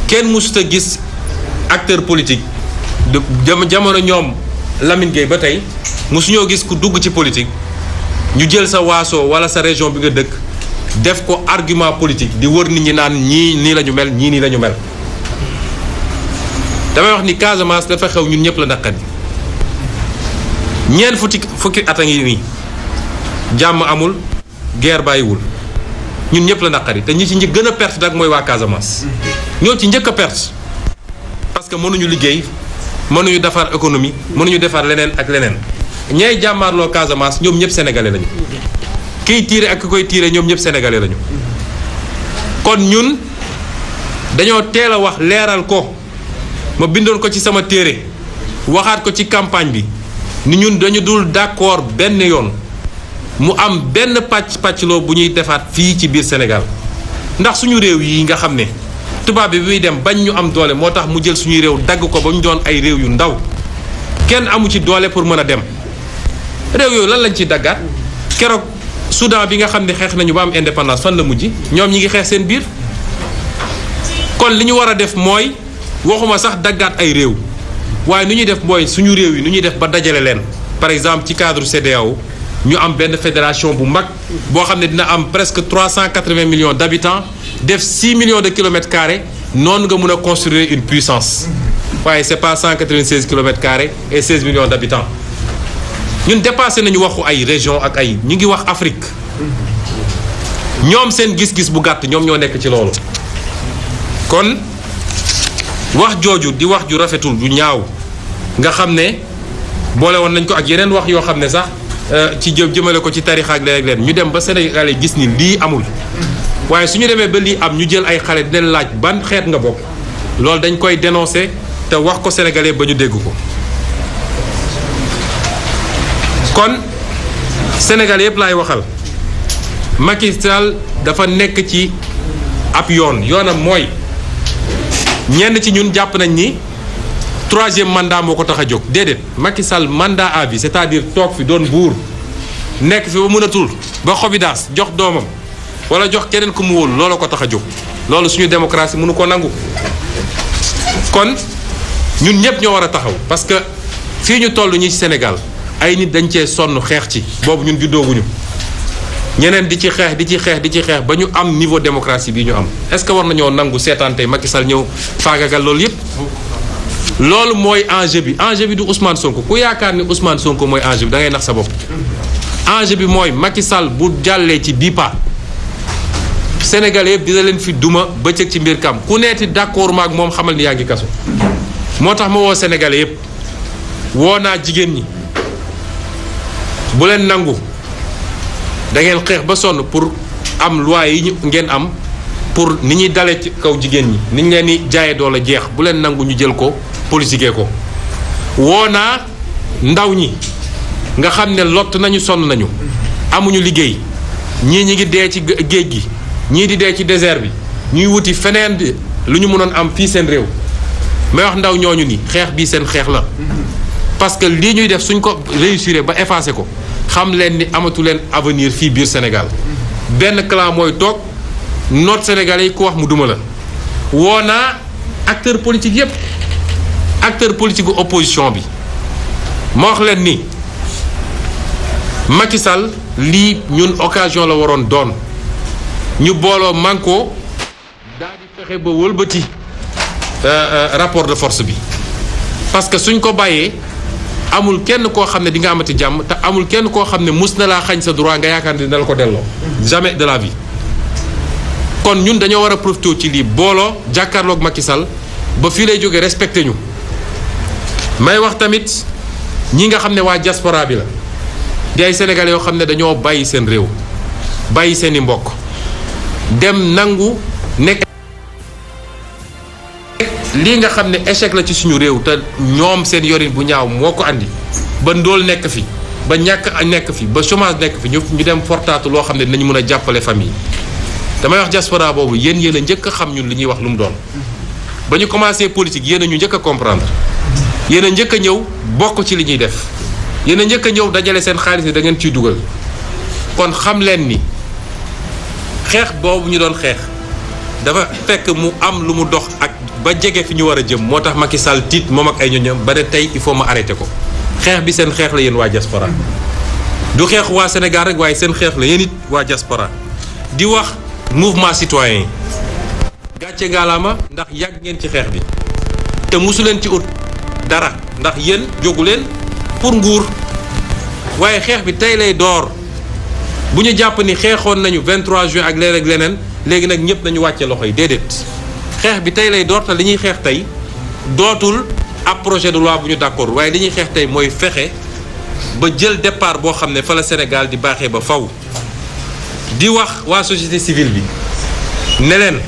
kenn mësut a gis acteur politique jamono ñoom Lamine Gueye ba tey mësuñoo gis ku dugg ci politique ñu jël sa waaso wala sa région bi nga dëkk def ko argument politique di wër nit ñi naan ñii nii la ñu mel ñii nii la ñu mel damay wax ni Casamance dafa xew ñun ñëpp la naqari ñeent fukki at a ngi nii jàmm amul guerre bàyyiwul ñun ñëpp la naqari te ñi ci gën a perte nag mooy waa Casamance ñoo ci njëkk a perte parce que mënuñu liggéey mënuñu defar économie mënuñu defar leneen ak leneen ñay jàmmaarloo Casamance ñoom ñëpp sénégalais lañu kiy tiire ak ki koy tiire ñoom ñëpp sénégalais lañu kon ñun dañoo teel a wax leeral ko ma bindoon ko ci sama téere waxaat ko ci campagne bi ni ñun dañu dul d'accord benn yoon mu am benn pàccloo bu ñuy defaat fii ci biir Sénégal ndax suñu réew yi nga xam ne tubaab bi muy dem bañ ñu am doole moo tax mu jël suñuy réew dagg ko ba ñu doon ay réew yu ndaw kenn amu ci doole pour mën a dem réew yooyu lan lañ ciy daggaat keroog Soudan bi nga xam ne xeex nañu ba am indépendance fan la mujj ñoom ñi ngi xeex seen biir kon li ñu war a def mooy waxuma sax daggaat ay réew waaye nu ñuy def mooy suñu réew yi nu ñuy def ba dajale leen par exemple ci cadre CEDEAO ñu am benn fédération bu mag boo xam ne dina am presque 380 millions d'habitants def 6 millions de kilomètres carrés noonu nga mun a construire une puissance waaye c'est pas 196 kilomètres carrés et 16 millions d'habitants ñun dépassé nañu waxu ay région ak ay ñu ngi wax Afrique ñoom seen gis-gis bu gàtt ñoom ñoo nekk ci loolu. kon wax jooju di wax ju rafetul ju ñaaw nga xam ne boole woon nañ ko ak yeneen wax yoo xam ne sax ci jëmale ko ci tarixa ak leen ñu dem ba Sénégalais gis ni lii amul waaye su ñu demee ba lii am ñu jël ay xale dinañ laaj ban xeet nga bokk loolu dañ koy dénoncer te wax ko Sénégalais ba ñu dégg ko. kon Sénégalais yëpp laay waxal Macky Sall dafa nekk ci ab yoonam mooy ñenn ci ñun jàpp nañ ni 3e mandat moo ko tax a jóg déedéet Macky Sall mandat à vie c'est-à-dire toog fi doon buur nekk fi ba mënatul ba xobidaas jox doomam wala jox keneen ku mu wóolu loolu ko tax a jóg loolu suñu démocratie mënu ko nangu. kon ñun ñëpp ñoo war a taxaw parce que fii ñu toll ñi ci Sénégal ay nit dañ cee sonn xeex ci boobu ñun juddooguñu ñeneen di ci xeex ba ñu am niveau démocratie bii ñu am est-ce que war nañoo nangu seetaan tey Macky Sall ñëw faagagal loolu yëpp. loolu mooy enjeu bi du Ousmane Sonko ku yaakaar ni Ousmane Sonko mooy enjeu bi da ngay nax sa bopp. enjeu bi mooy Macky Sall bu jàllee ci bii pa Sénégalais yëpp dina leen fi duma bëccëg ci mbir kam ku neeti d'accord maag moom xamal ni yaa ngi kaso. moo tax ma woo Sénégalais yëpp woo naa jigéen ñi bu leen nangu da ngeen xeex ba sonn pour am loi yi ngeen am pour ni ñuy dalee ci kaw jigéen ñi ni ñu leen di jaayee doole jeex bu leen nangu ñu jël ko politiquer ko. woo naa ndaw ñi nga xam ne lott nañu sonn nañu amuñu liggéey ñii ñi ngi dee ci géej gi ñii di dee ci désert bi ñuy wuti feneen lu ñu mënoon am fii seen réew may wax ndaw ñooñu ni xeex bii seen xeex la parce que lii ñuy def suñ ko réussir ba effacer ko xam leen ni amatu leen avenir fii biir Sénégal benn clan mooy toog noot Sénégalais yi ku wax mu duma la. woo naa acteur politique yépp acteur politique gu opposition bi ma wax leen ni Macky Sall lii ñun occasion la waroon doon ñu booloo manko daal di fexe ba wëlbati rapport de force bi parce que suñ ko bàyyee amul kenn koo xam ne di nga amati jàmm te amul kenn koo xam ne mus na laa xañ sa droit nga yaakaar ne dina la ko delloo jamais de la vie. kon ñun dañoo war a profité ci lii booloo jàkkaarloog Macky Sall ba fii lay jógee respecté ñu may wax tamit ñi nga xam ne waa diaspora bi la di ay sénégalais yoo xam ne dañoo bàyyi seen réew bàyyi seen i mbokk dem nangu nekk lii nga xam ne échec la ci suñu réew te ñoom seen yorin bu ñaaw moo ko andi ba ndóol nekk fi ba ñàkk nekk fi ba chômage nekk fi ñu dem fortaatu loo xam ne dinañu mën a jàppale famille. damay wax diaspora boobu yéen a njëkk a xam ñun li ñuy wax lu mu doon ba ñu commencé politique yéen a ñu njëkk a comprendre yéen a njëkk a ñëw bokk ci li ñuy def yéen a njëkk a ñëw dajale seen xaalis da ngeen ciy dugal kon xam leen ni xeex boobu ñu doon xeex dafa fekk mu am lu mu dox ak ba jege fi ñu war a jëm moo tax Macky Sall tiit moom ak ay ñoñam ba ne tey il faut ma arrêté ko xeex bi seen xeex la yéen waa diaspora du xeex waa Sénégal rek waaye seen xeex la yéen it waa diaspora di wax mouvement citoyen yi gàcce ngaalaama ndax yàgg ngeen ci xeex bi te mosu leen ci ut dara ndax yéen jógu leen pour nguur waaye xeex bi tey lay door bu ñu jàpp ni xeexoon nañu 23 juin ak leneen ak leneen léegi nag ñëpp nañu wàcce loxo yi déedéet xeex bi tey lay door te li ñuy xeex tey dootul ab projet de loi bu ñu d'accord waaye li ñuy xeex tey mooy fexe ba jël départ boo xam ne fa la Sénégal di baaxee ba faw di wax waa société civile bi ne leen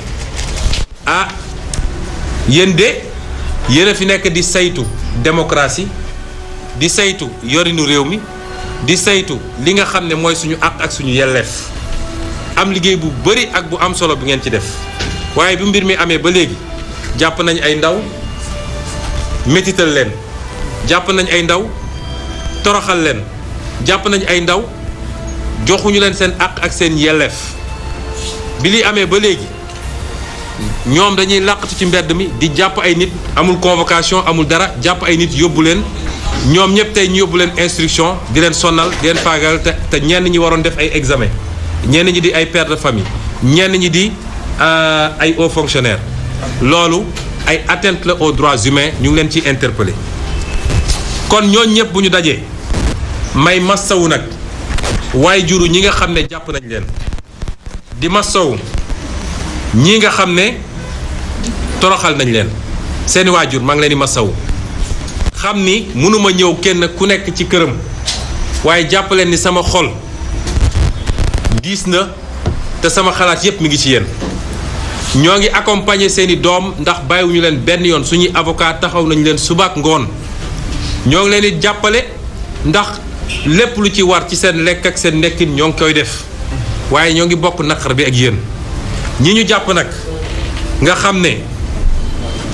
ah yéen de yéen a fi nekk di saytu démocratie di saytu yorinu réew mi di saytu li nga xam ne mooy suñu àq ak suñu yelleef am liggéey bu bari ak bu am solo bu ngeen ci def waaye bu mbir mi amee ba léegi jàpp nañ ay ndaw métital leen jàpp nañ ay ndaw toroxal leen jàpp nañ ay ndaw joxuñu leen seen àq ak seen yelleef bi li amee ba léegi ñoom dañuy làqatu ci mbedd mi di jàpp ay nit amul convocation amul dara jàpp ay nit yóbbu leen ñoom ñëpp tey ñu yóbbu leen instruction di leen sonnal di leen faagal te ñenn ñi waroon def ay examen ñenn ñi di ay pères de famille ñenn ñi di ay hauts fonctionnaires loolu ay atteinte la aux droits humains ñu ngi leen ciy interpellé kon ñooñu ñëpp bu ñu dajee may massawu nag waaye juru ñi nga xam ne jàpp nañ leen di masawu ñii nga xam ne toroxal nañ leen seeni waajur maa ngi leen di masawu xam ni mënuma ñëw kenn ku nekk ci këram waaye jàpp leen ni sama xol diis na te sama xalaat yépp mi ngi ci yéen. ñoo ngi accompagner seeni doom ndax bàyyiwuñu leen benn yoon suñuy avocat taxaw nañu leen suba ak ngoon ñoo ngi leen di jàppale ndax lépp lu ci war ci seen lekk ak seen nekkin ñoo ngi koy def waaye ñoo ngi bokk naqar bi ak yéen ñi ñu jàpp nag nga xam ne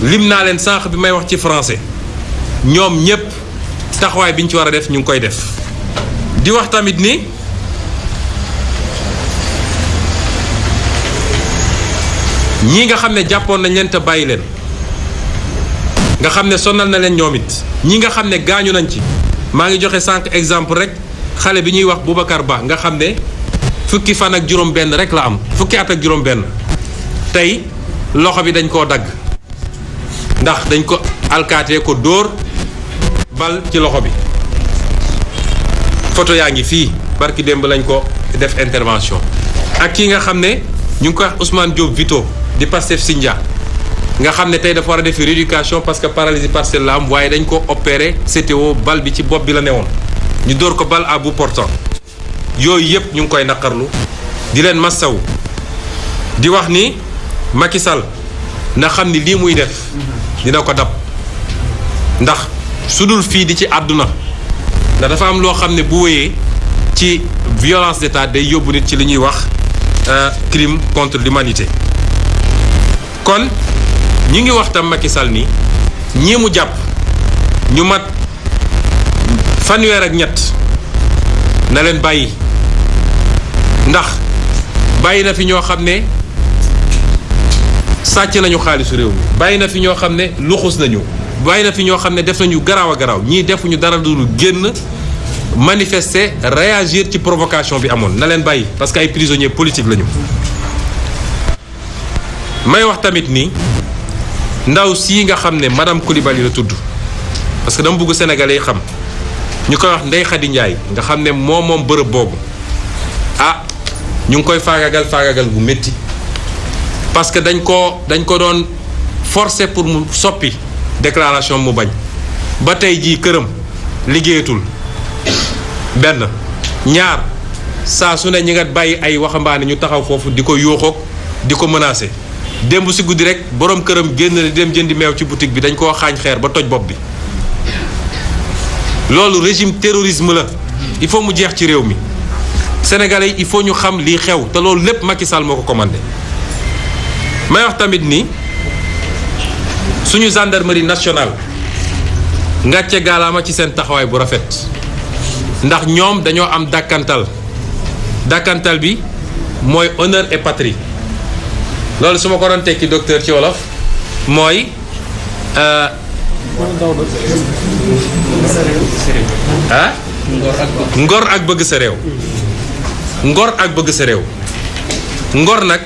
lim naa leen sànq bi may wax ci français ñoom ñépp taxawaay bi ñu ci war a def ñu ngi koy def di wax tamit ni ñii nga xam ne jàppoon nañ leen te bàyyi leen nga xam ne sonal na leen ñoom it ñi nga xam ne gaañu nañ ci maa ngi joxe sànq exemple rek xale bi ñuy wax Boubacar Ba nga xam ne fukki fan ak juróom-benn rek la am fukki at ak juróom-benn tey loxo bi dañ koo dagg ndax dañ ko alkaatee ko dóor bal ci loxo bi photo yaa ngi fii barki démb lañ ko def intervention ak kii nga xam ne ñu ngi koy wax Ousmane Diop Vito di Pastef Sindia nga xam ne tey dafa war a def rééducation parce que paralysie partielle la am waaye dañ ko opéré CTO bal bi ci bopp bi la newoon ñu dóor ko bal à bout portant yooyu yëpp ñu ngi koy naqarlu di leen massaw di wax ni Macky Sall na xam ni lii muy def dina ko dab ndax su dul fii di ci àdduna ndax dafa am loo xam ne bu wéyee ci violence d'État day yóbbu nit ci li ñuy wax crime contre l'humanité kon ñi ngi wax tam Macky Sall ni ñii mu jàpp ñu mat fanweer ak ñett na leen bàyyi ndax bàyyi na fi ñoo xam ne sàcc nañu xaalisu réew mi bàyyi na fi ñoo xam ne luxus nañu bàyyi na fi ñoo xam ne def nañu garaaw a garaaw ñii defuñu dara dul génn manifester réagir ci provocation bi amoon na leen bàyyi parce que ay prisonniers politiques lañu. may wax tamit ni ndaw sii nga xam ne madame Coulibaly la tudd parce que dama bëgg sénégalais yi xam ñu koy wax Ndeye Khady Ndiaye nga xam ne moom bërëb boobu ñu ngi koy faagagal bu métti parce que dañ ko doon forcer pour mu soppi déclaration mu bañ ba tey jii këram liggéeyatul. benn ñaar saa su ne ñi nga bàyyi ay waxambaane ñu taxaw foofu di ko yóoxoog di ko menacer démb si guddi rek borom këram génn na dem jëndi meew ci boutique bi dañ koo xaañ xeer ba toj bopp bi loolu régime terrorisme la il faut mu jeex ci réew mi sénégalais yi il faut ñu xam lii xew te loolu lépp Macky Sall moo ko commandé may wax tamit ni suñu gendarmerie nationale ngàcce gaalaama ci seen taxawaay bu rafet ndax ñoom dañoo am dàkkantal bi mooy honneur et patrie loolu su ma ko doon tekki docteur ci wolof mooy ngor ak bëgg sa réew ngor ak bëgg sa réew ngor nag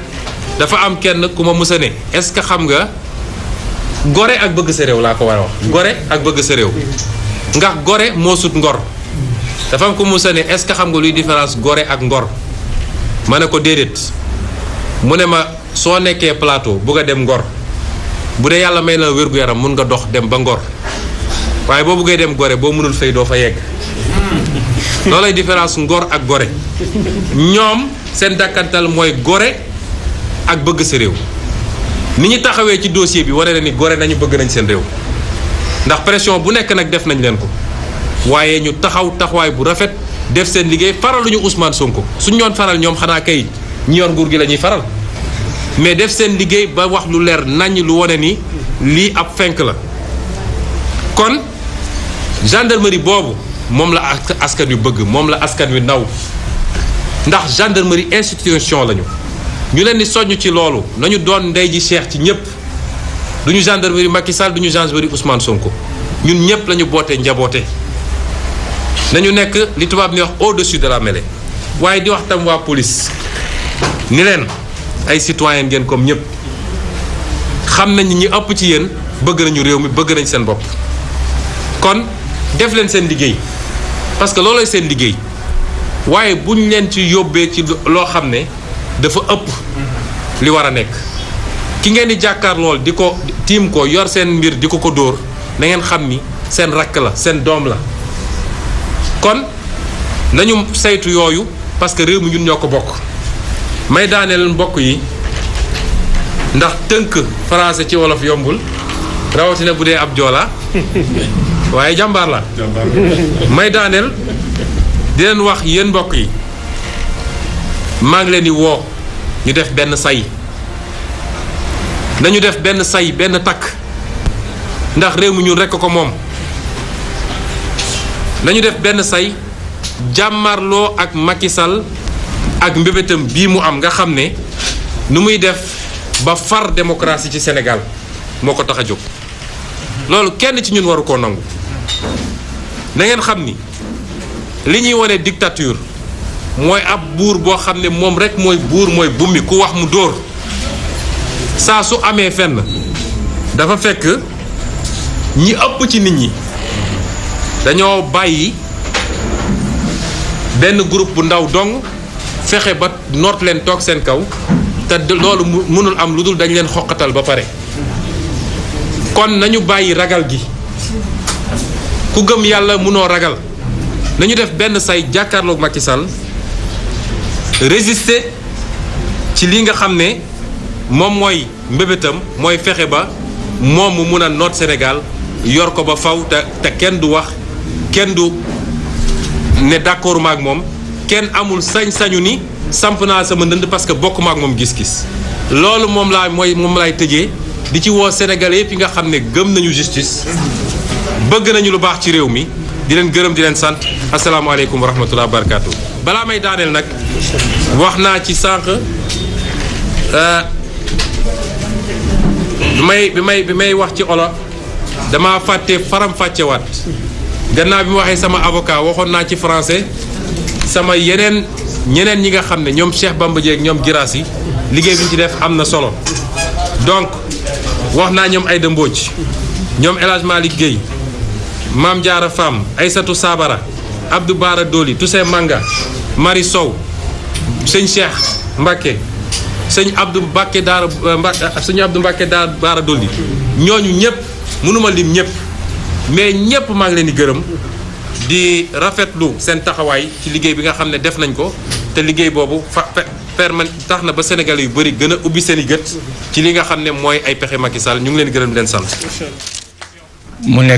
dafa am kenn ku ma musa ne est-ce que xam nga gore ak bëgg sa réew laa ko war a wax gore ak bëgg sa réew ndax gore moo sut ngor dafa am ko musa ne est-ce que xam nga luy différence gore ak ngor ma ne ko déedéet mu ne ma soo nekkee plateau bugg a dem ngor bu dee yàlla may na wér-gu-yaram mun nga dox dem ba ngor waaye boo buggee dem gore boo mënul fay doo fa yegg loolay différence ngor ak gore ñoom seen dàkkantal mooy gore ak bëgg sa réew ni ñu taxawee ci dossier bi wane na ni gore nañu bëgg nañ seen réew ndax pression bu nekk nag def nañ leen ko waaye ñu taxawaay bu rafet def seen liggéey faraluñu Ousmane Sonko suñ ñoon faral ñoom xanaa kay ñi yor nguur gi la ñuy faral mais def seen liggéey ba wax lu leer naññ lu wane ni lii ab fenk la kon gendarmerie boobu moom la askan wi bëgg moom la askan wi naw ndax gendarmerie institution lañu ñu leen di soññ ci loolu nañu doon ndey ji Cheikh ci ñëpp duñu gendarmerie Macky Sall duñu gendarmerie Ousmane Sonko ñun ñëpp lañu boote njaboote nañu nekk li tubaab ni wax au-dessus de la mêlée waaye di wax tam waa police ni leen ay citoyen ngeen comme ñëpp xam nañ ñi ëpp ci yéen bëgg nañu réew mi bëgg nañ seen bopp kon def leen seen liggéey parce que loolooy seen liggéey waaye buñ leen ci yóbbee ci loo xam ne dafa ëpp li war a nekk. ki ngeen di jàkkaar lool di ko tiim ko yor seen mbir di ko dóor na ngeen xam ni seen rakk la seen doom la kon nañu saytu yooyu parce que réew mi ñun ñoo ko bokk. may daaneel mbokk yi ndax tënk français ci wolof yombul rawatina bu dee ab joola waaye jàmbaar la may daaneel di leen wax yéen mbokk yi maa ngi leen di woo ñu def benn say nañu def benn say benn takk ndax réew mi ñun rekk ko moom nañu def benn say jàmmarloo ak Macky Sall ak mbébétam bii mu am nga xam ne nu muy def ba far démocratie ci Sénégal moo ko tax a jóg loolu kenn ci ñun waru koo nangu na ngeen xam ni li ñuy wane dictature mooy ab buur boo xam ne moom rek mooy buur mooy bummi ku wax mu dóor saa su amee fenn dafa fekk ñi ëpp ci nit ñi dañoo bàyyi benn groupe bu ndaw dong fexe ba noot leen toog seen kaw te loolu mënul am lu dul dañ leen xoqatal ba pare kon nañu bàyyi ragal gi ku gëm yàlla mënoo ragal nañu def benn say jàkkaarloog Macky Sall résister ci li nga xam ne moom mooy mbébétam mooy fexe ba moom mu mun a noot Sénégal yor ko ba faw te kenn du wax kenn du ne d'accord ma ak moom kenn amul sañ-sañu ni samp naa sama ndënd parce que bokk ma ak moom gis-gis loolu moom laay tëjee di ci woo Sénégalais yëpp yi nga xam ne gëm nañu justice bëgg nañu lu baax ci réew mi di leen gërëm di leen sant asalaamaaleykum wa rahmatulah wa barakaatu. balaa may daaneel nag wax naa ci sànq bi may wax ci olo dama fàtte faram-fàccewaat gannaaw bi ma waxee sama avocat waxoon naa ci français sama ñeneen ñi nga xam ne ñoom Cheikh Bamba Dièye ak ñoom Girassi liggéey bi ñu ci def am na solo donc wax naa ñoom Aïda Mbodj ñoom El Hadj Malick Guèye Mame Diarra Fam Aïssatou Sabara Abdou Bara Dolly Toussaint Manga Marie Sow sëñ Cheikh Mbacké sëñ Abdou Mbacké Daara Bara Dolly ñooñu ñëpp mënuma lim ñëpp mais ñëpp maa ngi leen di gërëm di rafetlu seen taxawaay ci liggéey bi nga xam ne def nañ ko te liggéey boobu tax na ba Sénégal yu bëri gën a ubbi seen i gët ci li nga xam ne mooy ay pexe Macky Sall ñu ngi leen di gërëm di leen sant. mu nekk